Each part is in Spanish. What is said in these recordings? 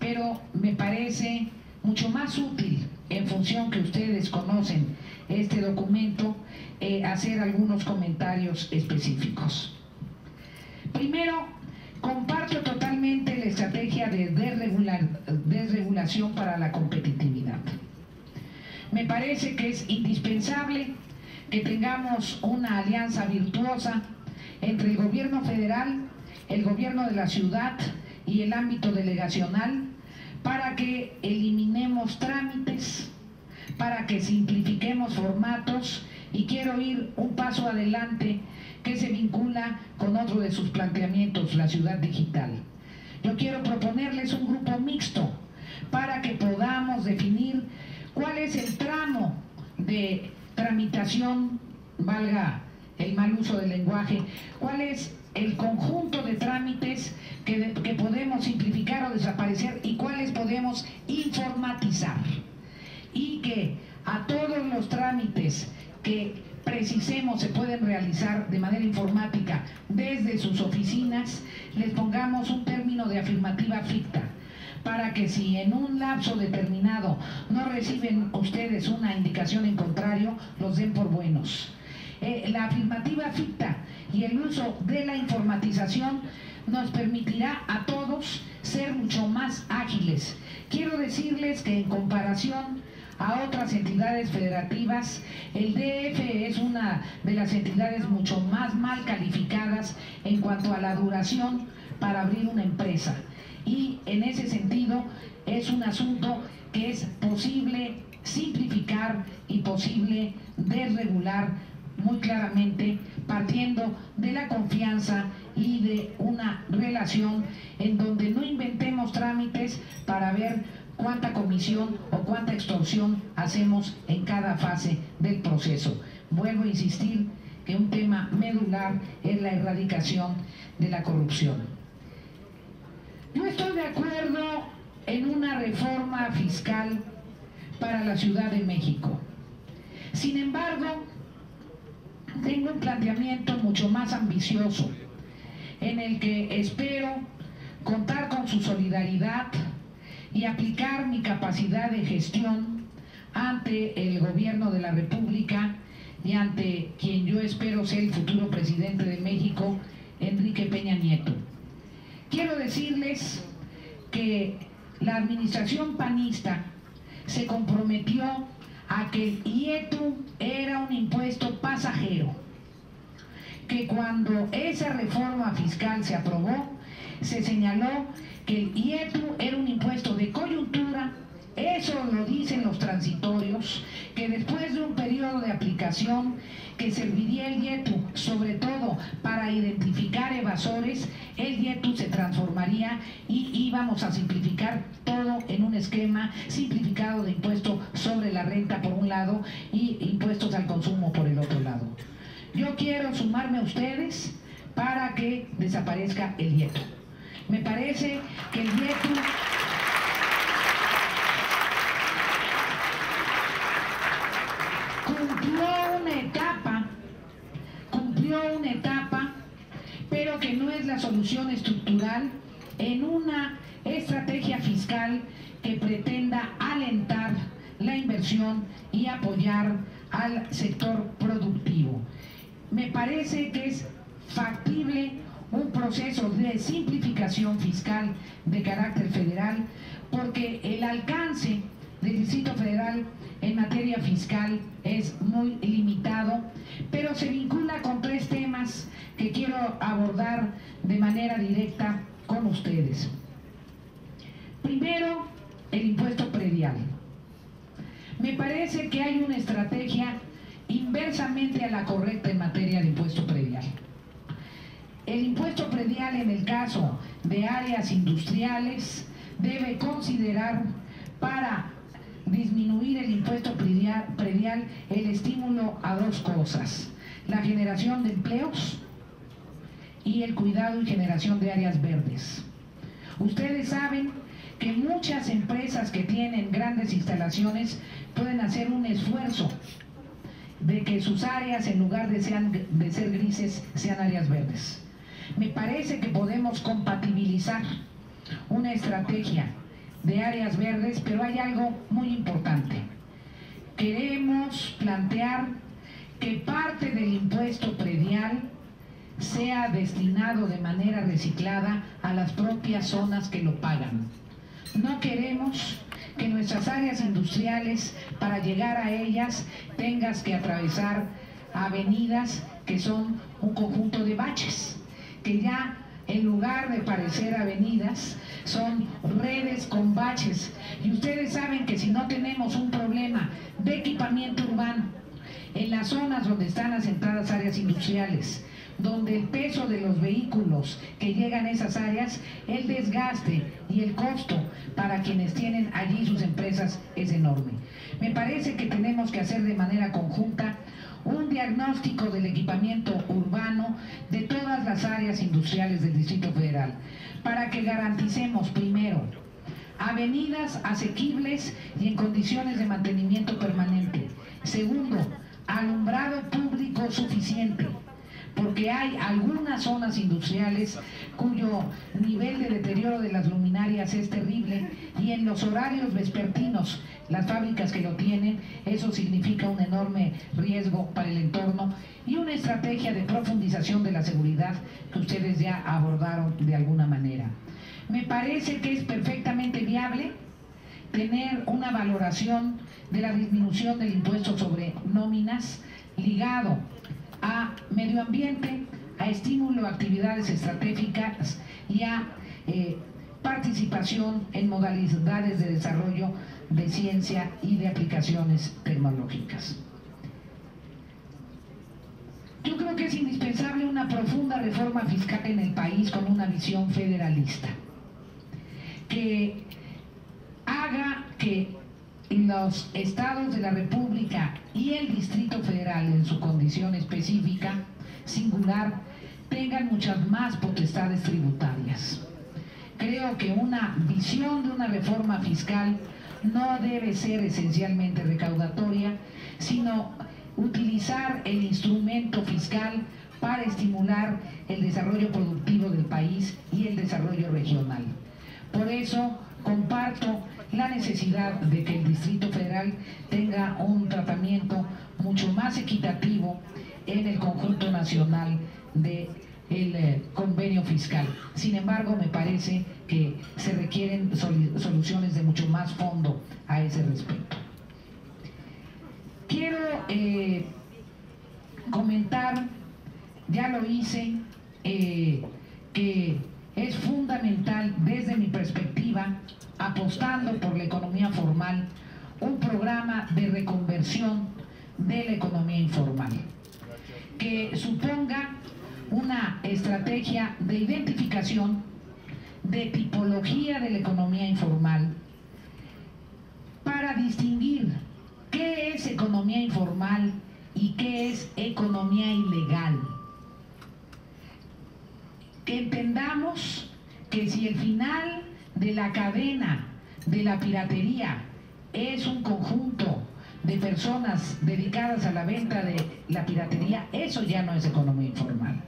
pero me parece mucho más útil, en función que ustedes conocen este documento, hacer algunos comentarios específicos. Primero, comparto totalmente la estrategia de desregulación para la competitividad. Me parece que es indispensable que tengamos una alianza virtuosa entre el gobierno federal, el gobierno de la ciudad y el ámbito delegacional para que eliminemos trámites, para que simplifiquemos formatos, y quiero ir un paso adelante que se vincula con otro de sus planteamientos, la ciudad digital. Yo quiero proponerles un grupo mixto para que podamos definir cuál es el tramo de tramitación, valga el mal uso del lenguaje, cuál es el conjunto de trámites que podemos simplificar o desaparecer y cuáles podemos informatizar, y que a todos los trámites que precisemos se pueden realizar de manera informática desde sus oficinas, les pongamos un término de afirmativa ficta, para que si en un lapso determinado no reciben ustedes una indicación en contrario, los den por buenos. La afirmativa ficta y el uso de la informatización nos permitirá a todos ser mucho más ágiles. Quiero decirles que en comparación a otras entidades federativas, el DF es una de las entidades mucho más mal calificadas en cuanto a la duración para abrir una empresa, y en ese sentido es un asunto que es posible simplificar y posible desregular muy claramente, partiendo de la confianza y de una relación en donde no inventemos trámites para ver cuánta comisión o cuánta extorsión hacemos en cada fase del proceso. Vuelvo a insistir que un tema medular es la erradicación de la corrupción. Yo estoy de acuerdo en una reforma fiscal para la Ciudad de México. Sin embargo, tengo un planteamiento mucho más ambicioso, en el que espero contar con su solidaridad y aplicar mi capacidad de gestión ante el gobierno de la República y ante quien yo espero sea el futuro presidente de México, Enrique Peña Nieto. Quiero decirles que la administración panista se comprometió a que el IETU era un impuesto pasajero, que cuando esa reforma fiscal se aprobó, se señaló que el IETU era un impuesto de coyuntura. Eso lo dicen los transitorios, que después de un periodo de aplicación que serviría el IETU sobre todo para identificar evasores, el IETU se transformaría y íbamos a simplificar todo en un esquema simplificado de impuesto sobre la renta por un lado y impuestos al consumo por el otro lado. Yo quiero sumarme a ustedes para que desaparezca el IETU. Me parece que el IETU cumplió una etapa, pero que no es la solución estructural en una estrategia fiscal que pretenda alentar la inversión y apoyar al sector productivo. Me parece que es factible un proceso de simplificación fiscal de carácter federal, porque el alcance del Distrito Federal en materia fiscal es muy limitado, pero se vincula con tres temas que quiero abordar de manera directa con ustedes. Primero, el impuesto predial. Me parece que hay una estrategia inversamente a la correcta en materia de impuesto predial. El impuesto predial, en el caso de áreas industriales, debe considerar para disminuir el impuesto predial el estímulo a dos cosas: la generación de empleos y el cuidado y generación de áreas verdes. Ustedes saben que muchas empresas que tienen grandes instalaciones pueden hacer un esfuerzo de que sus áreas, en lugar de ser grises, sean áreas verdes. Me parece que podemos compatibilizar una estrategia de áreas verdes, pero hay algo muy importante. Queremos plantear que parte del impuesto predial sea destinado de manera reciclada a las propias zonas que lo pagan. No queremos que nuestras áreas industriales, para llegar a ellas, tengas que atravesar avenidas que son un conjunto de baches, que ya en lugar de parecer avenidas, son redes con baches. Y ustedes saben que si no tenemos un problema de equipamiento urbano en las zonas donde están asentadas áreas industriales, donde el peso de los vehículos que llegan a esas áreas, el desgaste y el costo para quienes tienen allí sus empresas es enorme. Me parece que tenemos que hacer de manera conjunta un diagnóstico del equipamiento urbano de todas las áreas industriales del Distrito Federal, para que garanticemos, primero, avenidas asequibles y en condiciones de mantenimiento permanente. Segundo, alumbrado público suficiente, porque hay algunas zonas industriales cuyo nivel de deterioro de las luminarias es terrible, y en los horarios vespertinos, las fábricas que lo tienen, eso significa un enorme riesgo para el entorno, y una estrategia de profundización de la seguridad que ustedes ya abordaron de alguna manera. Me parece que es perfectamente viable tener una valoración de la disminución del impuesto sobre nóminas ligado a medio ambiente, a estímulo a actividades estratégicas y a participación en modalidades de desarrollo de ciencia y de aplicaciones tecnológicas. Yo creo que es indispensable una profunda reforma fiscal en el país con una visión federalista, que haga que los estados de la República y el Distrito Federal en su condición específica, singular, tengan muchas más potestades tributarias. Creo que una visión de una reforma fiscal no debe ser esencialmente recaudatoria, sino utilizar el instrumento fiscal para estimular el desarrollo productivo del país y el desarrollo regional. Por eso comparto la necesidad de que el Distrito Federal tenga un tratamiento mucho más equitativo en el conjunto nacional del convenio fiscal. Sin embargo, me parece que se requieren soluciones de mucho más fondo a ese respecto. Quiero comentar, ya lo hice, que es fundamental desde mi perspectiva, apostando por la economía formal, un programa de reconversión de la economía informal, que suponga una estrategia de identificación, de tipología de la economía informal, para distinguir qué es economía informal y qué es economía ilegal. Que entendamos que si el final de la cadena de la piratería es un conjunto de personas dedicadas a la venta de la piratería, eso ya no es economía informal.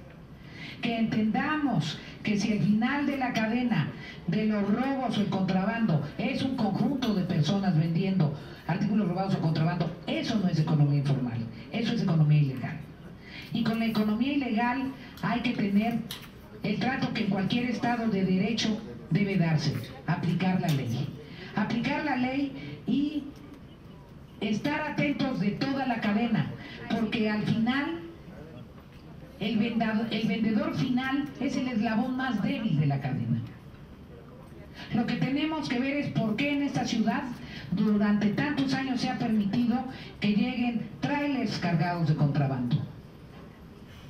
Que entendamos que si el final de la cadena de los robos o el contrabando es un conjunto de personas vendiendo artículos robados o contrabando, eso no es economía informal, eso es economía ilegal. Y con la economía ilegal hay que tener el trato que en cualquier estado de derecho debe darse, aplicar la ley. Aplicar la ley y estar atentos de toda la cadena, porque al final el vendedor final es el eslabón más débil de la cadena. Lo que tenemos que ver es por qué en esta ciudad durante tantos años se ha permitido que lleguen trailers cargados de contrabando.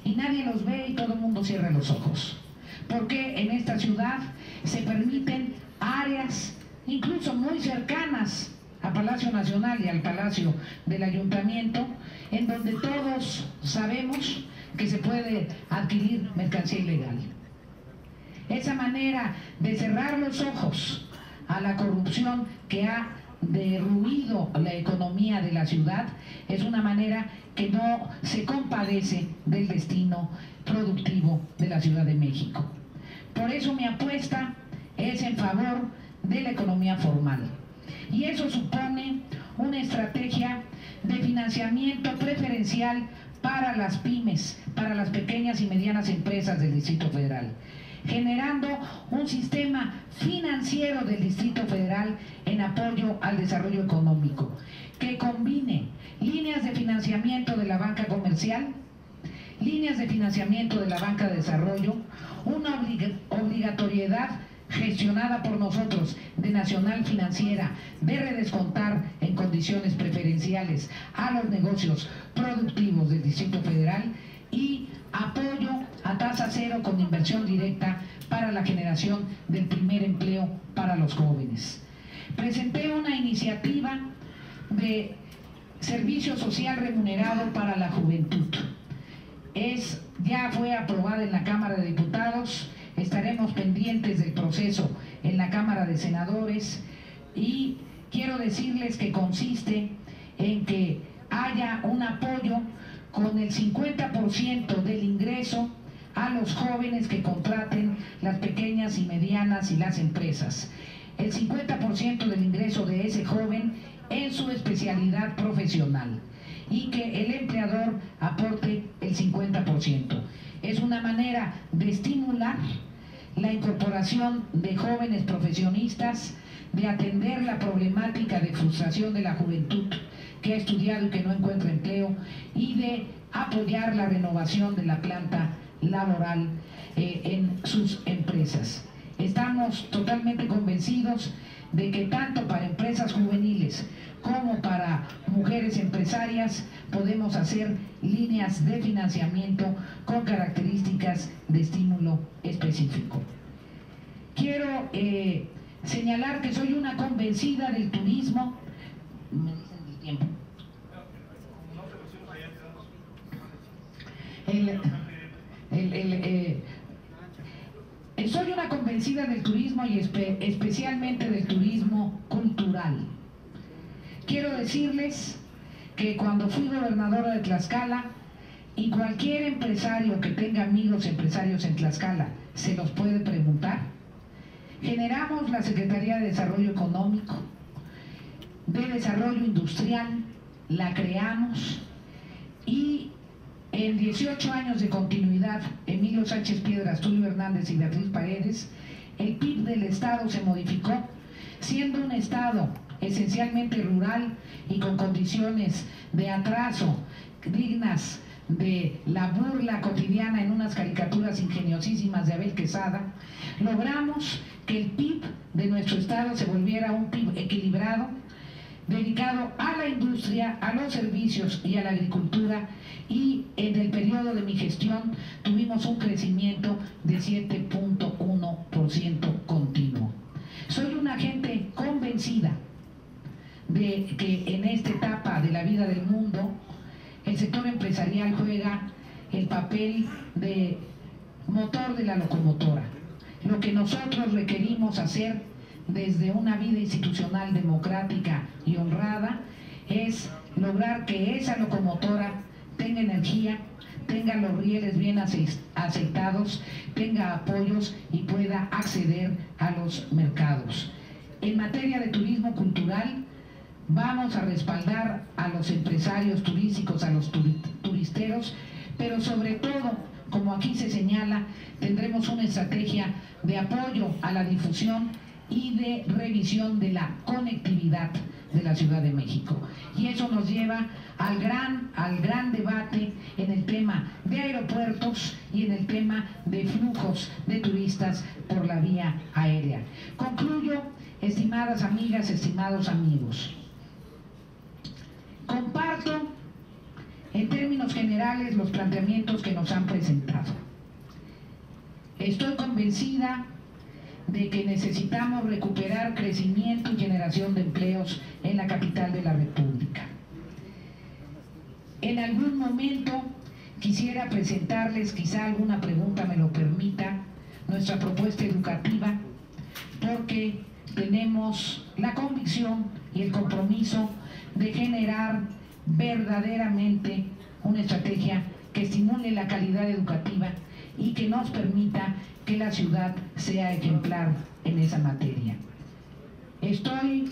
Y nadie los ve y todo el mundo cierra los ojos. ¿Por qué en esta ciudad se permiten áreas incluso muy cercanas a Palacio Nacional y al Palacio del Ayuntamiento, en donde todos sabemos que se puede adquirir mercancía ilegal? Esa manera de cerrar los ojos a la corrupción que ha derruido la economía de la ciudad es una manera que no se compadece del destino productivo de la Ciudad de México. Por eso mi apuesta es en favor de la economía formal. Y eso supone una estrategia de financiamiento preferencial para las pymes, para las pequeñas y medianas empresas del Distrito Federal, generando un sistema financiero del Distrito Federal en apoyo al desarrollo económico, que combine líneas de financiamiento de la banca comercial, líneas de financiamiento de la banca de desarrollo, una obligatoriedad gestionada por nosotros de Nacional Financiera de redescontar en condiciones preferenciales a los negocios productivos del Distrito Federal y apoyo a tasa cero con inversión directa para la generación del primer empleo para los jóvenes. Presenté una iniciativa de servicio social remunerado para la juventud. Ya fue aprobada en la Cámara de Diputados. Estaremos pendientes del proceso en la Cámara de Senadores y quiero decirles que consiste en que haya un apoyo con el 50% del ingreso a los jóvenes que contraten las pequeñas y medianas y las empresas. El 50% del ingreso de ese joven en su especialidad profesional y que el empleador aporte el 50%. Es una manera de estimular la incorporación de jóvenes profesionistas, de atender la problemática de frustración de la juventud que ha estudiado y que no encuentra empleo y de apoyar la renovación de la planta laboral en sus empresas. Estamos totalmente convencidos de que tanto para empresas juveniles como para mujeres empresarias podemos hacer líneas de financiamiento con características de estímulo específico. Quiero señalar que soy una convencida del turismo. ¿Me dicen el tiempo? Soy una convencida del turismo y especialmente del turismo cultural. Quiero decirles que cuando fui gobernadora de Tlaxcala, y cualquier empresario que tenga amigos empresarios en Tlaxcala se los puede preguntar, generamos la Secretaría de Desarrollo Económico, de Desarrollo Industrial, la creamos y en 18 años de continuidad, Emilio Sánchez Piedras, Tulio Hernández y Beatriz Paredes, el PIB del Estado se modificó, siendo un Estado esencialmente rural y con condiciones de atraso dignas de la burla cotidiana en unas caricaturas ingeniosísimas de Abel Quesada, logramos que el PIB de nuestro Estado se volviera un PIB equilibrado, dedicado a la industria, a los servicios y a la agricultura, y en el periodo de mi gestión tuvimos un crecimiento de 7.1% continuo. Soy una gente convencida de que en esta etapa de la vida del mundo el sector empresarial juega el papel de motor de la locomotora. Lo que nosotros requerimos hacer desde una vida institucional democrática y honrada es lograr que esa locomotora tenga energía, tenga los rieles bien aceitados, tenga apoyos y pueda acceder a los mercados. En materia de turismo cultural, vamos a respaldar a los empresarios turísticos, a los turisteros, pero sobre todo, como aquí se señala, tendremos una estrategia de apoyo a la difusión y de revisión de la conectividad de la Ciudad de México. Y eso nos lleva al gran debate en el tema de aeropuertos y en el tema de flujos de turistas por la vía aérea. Concluyo, estimadas amigas, estimados amigos. Comparto en términos generales los planteamientos que nos han presentado. Estoy convencida de que necesitamos recuperar crecimiento y generación de empleos en la capital de la República. En algún momento quisiera presentarles, quizá alguna pregunta me lo permita, nuestra propuesta educativa, porque tenemos la convicción y el compromiso de generar verdaderamente una estrategia que estimule la calidad educativa y que nos permita que la ciudad sea ejemplar en esa materia. Estoy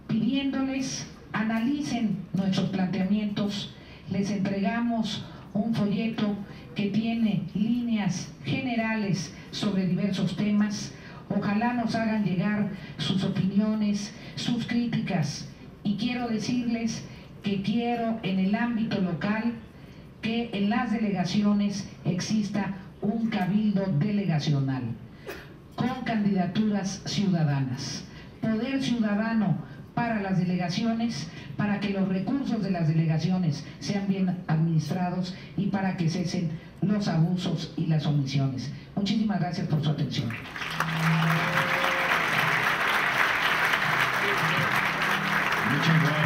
pidiéndoles analicen nuestros planteamientos. Les entregamos un folleto que tiene líneas generales sobre diversos temas. Ojalá nos hagan llegar sus opiniones, sus críticas. Y quiero decirles que quiero en el ámbito local que en las delegaciones exista un cabildo delegacional con candidaturas ciudadanas, poder ciudadano para las delegaciones, para que los recursos de las delegaciones sean bien administrados y para que cesen los abusos y las omisiones. Muchísimas gracias por su atención. Muchas gracias.